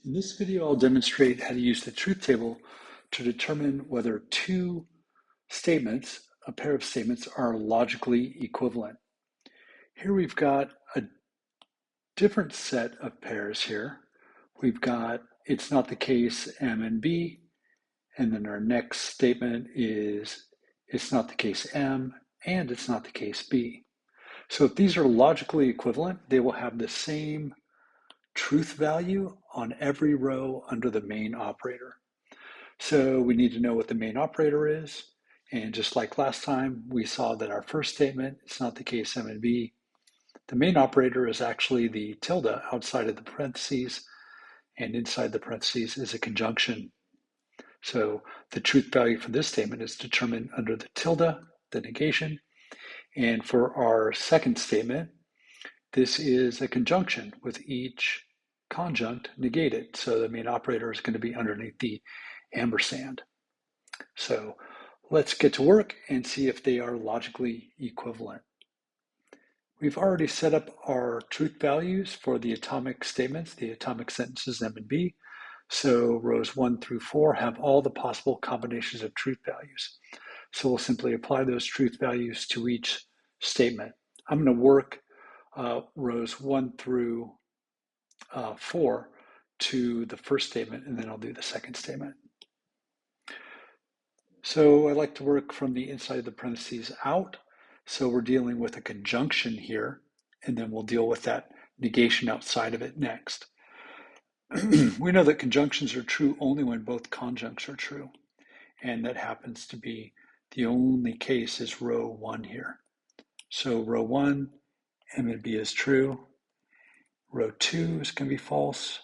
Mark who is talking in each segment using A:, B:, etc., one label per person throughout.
A: In this video, I'll demonstrate how to use the truth table to determine whether two statements, a pair of statements, are logically equivalent. Here we've got a different set of pairs here. We've got it's not the case M and B, and then our next statement is it's not the case M, and it's not the case B. So if these are logically equivalent, they will have the same truth value on every row under the main operator. So we need to know what the main operator is. And just like last time, we saw that our first statement, it's not the case M and B. The main operator is actually the tilde outside of the parentheses, and inside the parentheses is a conjunction. So the truth value for this statement is determined under the tilde, the negation. And for our second statement, this is a conjunction with each conjunct negated. So the main operator is going to be underneath the ampersand. So let's get to work and see if they are logically equivalent. We've already set up our truth values for the atomic statements, the atomic sentences M and B. So rows 1 through 4 have all the possible combinations of truth values. So we'll simply apply those truth values to each statement. I'm going to work rows 1 through 4 to the first statement, and then I'll do the second statement. So I like to work from the inside of the parentheses out. So we're dealing with a conjunction here, and then we'll deal with that negation outside of it next. We know that conjunctions are true only when both conjuncts are true, and that happens to be the only case is row 1 here. So row 1, M and B is true. Row 2 is going to be false.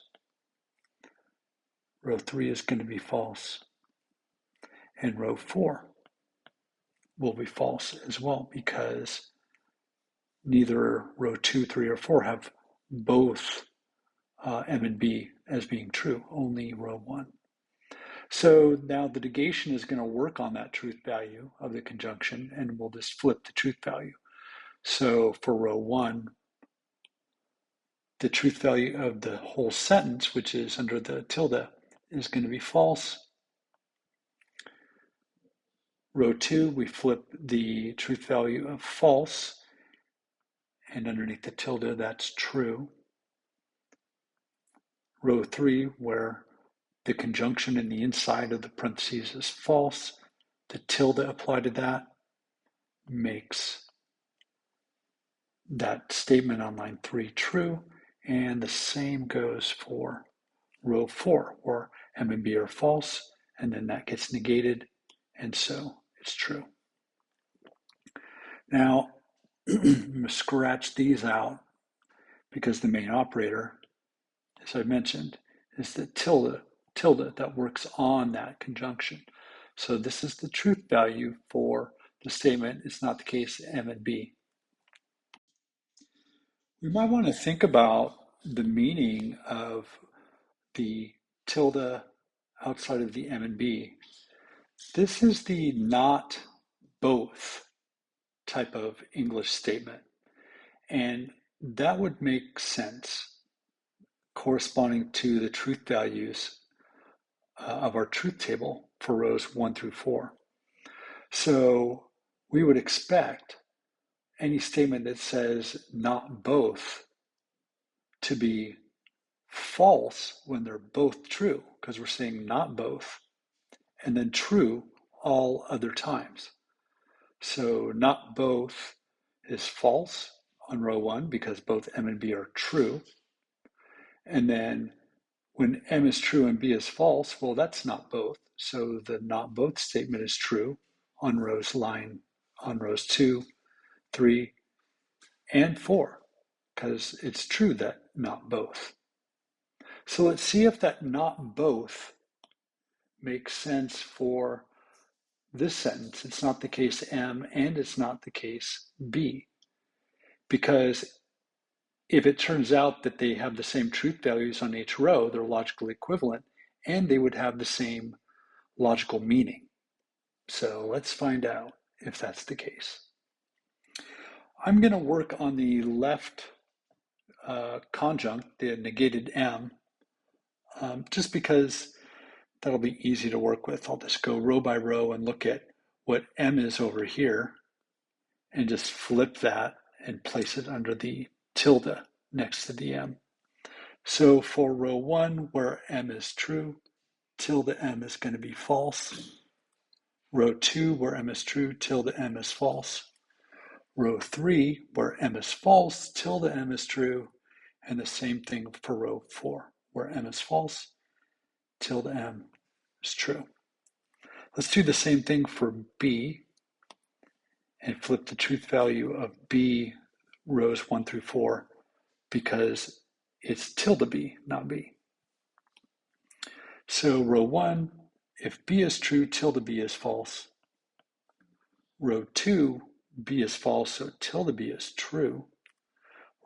A: Row 3 is going to be false. And row 4 will be false as well, because neither row 2, 3, or 4 have both M and B as being true, only row 1. So now the negation is going to work on that truth value of the conjunction, and we'll just flip the truth value. So for row 1, the truth value of the whole sentence, which is under the tilde, is going to be false. Row 2, we flip the truth value of false, and underneath the tilde, that's true. Row 3, where the conjunction in the inside of the parentheses is false, the tilde applied to that makes that statement on line 3 true, and the same goes for row 4, where M and B are false, and then that gets negated, and so it's true. Now, I'm going to scratch these out because the main operator, as I mentioned, is the tilde that works on that conjunction. So this is the truth value for the statement, it's not the case M and B. We might want to think about the meaning of the tilde outside of the M and B. This is the not both type of English statement, and that would make sense corresponding to the truth values of our truth table for rows 1 through 4. So we would expect any statement that says not both to be false when they're both true, because we're saying not both, and then true all other times. So not both is false on row 1 because both M and B are true. And then when M is true and B is false, well, that's not both. So the not both statement is true on rows 2, 3, and 4, because it's true that not both. So let's see if that not both makes sense for this sentence. It's not the case M and it's not the case B. Because if it turns out that they have the same truth values on each row, they're logically equivalent, and they would have the same logical meaning. So let's find out if that's the case. I'm going to work on the left conjunct, the negated M, just because that'll be easy to work with. I'll just go row by row and look at what M is over here and just flip that and place it under the tilde next to the M. So for row 1, where M is true, tilde M is going to be false. Row 2, where M is true, tilde M is false. Row 3, where M is false, tilde M is true. And the same thing for row 4, where M is false, tilde M is true. Let's do the same thing for B and flip the truth value of B rows 1 through 4 because it's tilde B, not B. So row 1, if B is true, tilde B is false. Row 2, B is false, so tilde B is true.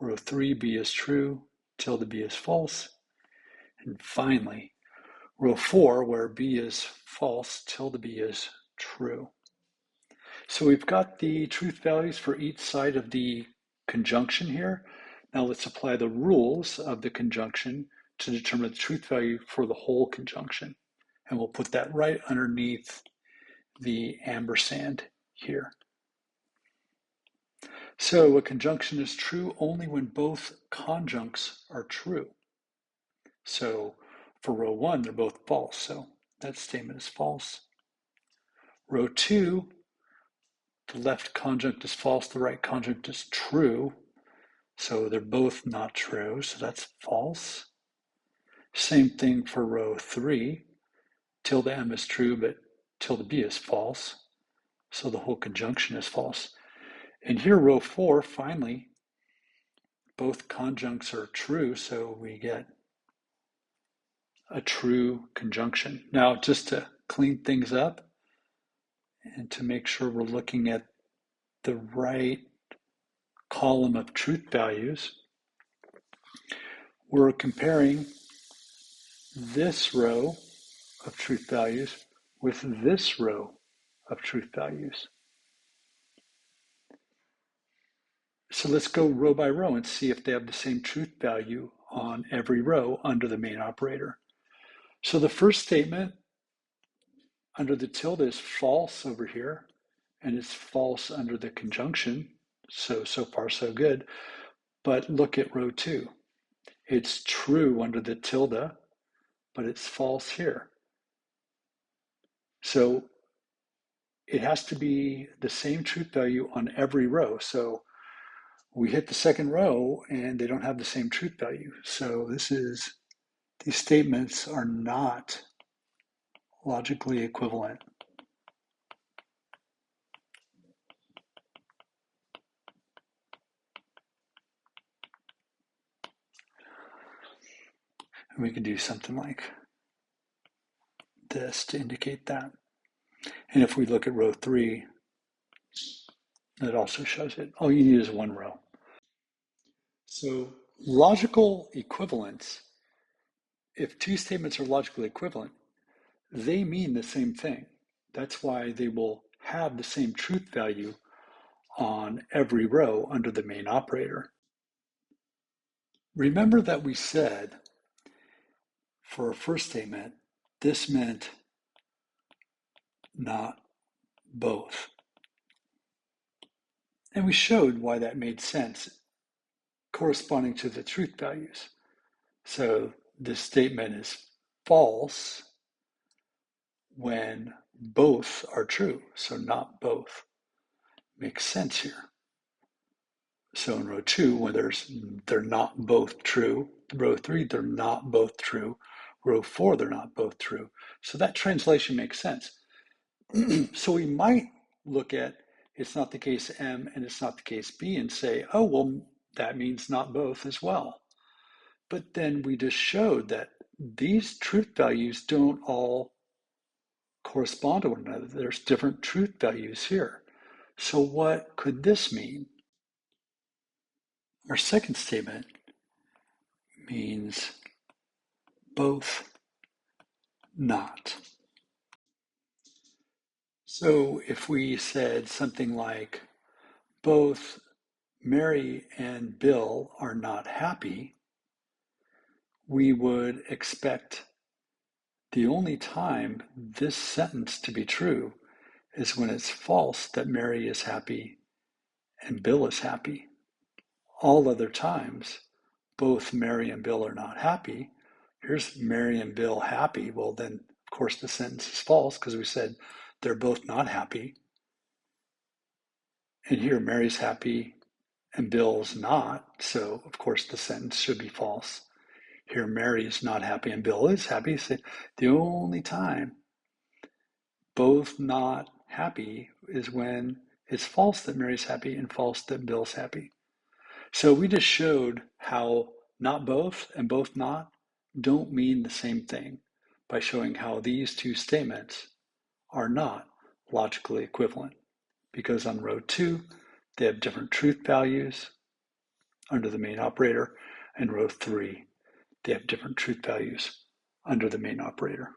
A: Row 3, B is true, tilde B is false. And finally, row 4, where B is false, tilde B is true. So we've got the truth values for each side of the conjunction here. Now let's apply the rules of the conjunction to determine the truth value for the whole conjunction. And we'll put that right underneath the ampersand here. So a conjunction is true only when both conjuncts are true. So for row 1, they're both false, so that statement is false. Row 2, the left conjunct is false, the right conjunct is true, so they're both not true, so that's false. Same thing for row 3, tilde M is true, but tilde B is false, so the whole conjunction is false. And here, row 4, finally, both conjuncts are true, so we get a true conjunction. Now, just to clean things up and to make sure we're looking at the right column of truth values, we're comparing this row of truth values with this row of truth values. So let's go row by row and see if they have the same truth value on every row under the main operator. So the first statement under the tilde is false over here, and it's false under the conjunction. So far so good. But look at row 2. It's true under the tilde, but it's false here. So it has to be the same truth value on every row. So we hit the second row and they don't have the same truth value. So these statements are not logically equivalent. And we can do something like this to indicate that. And if we look at row 3, that also shows it. All you need is one row. So logical equivalence, if two statements are logically equivalent, they mean the same thing. That's why they will have the same truth value on every row under the main operator. Remember that we said for our first statement, this meant not both. And we showed why that made sense corresponding to the truth values. So this statement is false when both are true, so not both. Makes sense here. So in row 2, when they're not both true. Row 3, they're not both true. Row 4, they're not both true. So that translation makes sense. So we might look at it's not the case M and it's not the case B and say, oh, well, that means not both as well. But then we just showed that these truth values don't all correspond to one another. There's different truth values here. So what could this mean? Our second statement means both not. So if we said something like, both Mary and Bill are not happy, we would expect the only time this sentence to be true is when it's false that Mary is happy and Bill is happy. All other times, both Mary and Bill are not happy. Here's Mary and Bill happy. Well, then, of course, the sentence is false because we said they're both not happy. And here, Mary's happy and Bill's not. So, of course, the sentence should be false. Here, Mary is not happy and Bill is happy. So the only time both not happy is when it's false that Mary's happy and false that Bill's happy. So we just showed how not both and both not don't mean the same thing by showing how these two statements are not logically equivalent, because on row 2, they have different truth values under the main operator, and row 3, they have different truth values under the main operator.